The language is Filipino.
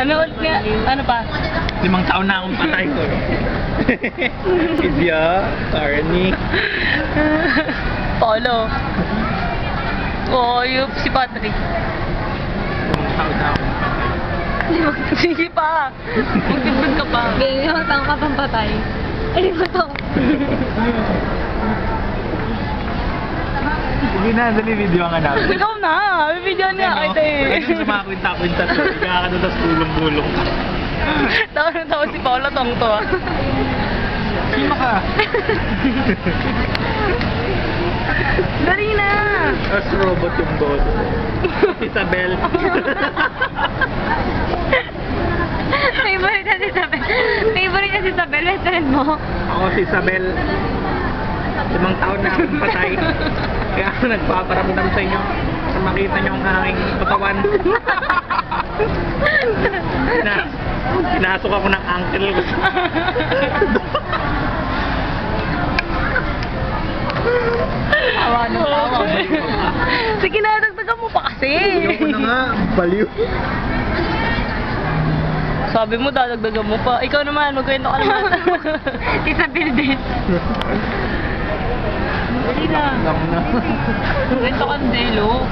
Ano ulit nga? Ano pa? 5 taon na akong patay ko. Idya, Arnie. Polo. Oo, yung si Patrick. 5 taon na akong patay. Sige pa. Magtibig ka pa. Ganyan yung taong ka pang patay. Ay, mo taong. Sige na, dali video nga namin. Ikaw na. May video niya. Ay, Ayun sa mga kwinta-kwinta. Higa ka doon, tapos bulong-bulong ka. Tawa na tawa si Paolo tong to. Sino ka? Dali na. As robot yung boss. Isabel. Favorite na si Isabel. Favorite na si Isabel. Best friend mo. Ako si Isabel. 5 taon na akong patay. Kaya ako nagpaparamdam sa inyo. Para makita niyo ang aking katawan. Pinasok ako ng uncle ko. Tawa na tawa. Sige na, dagdagan mo pa kasi. Ayoko na nga. Baliw. Sabi mo, dadagdagan mo pa. Ikaw naman, magkwento ka naman. Isabel din. Dali na. Lang na. Kwento ka ng Delo.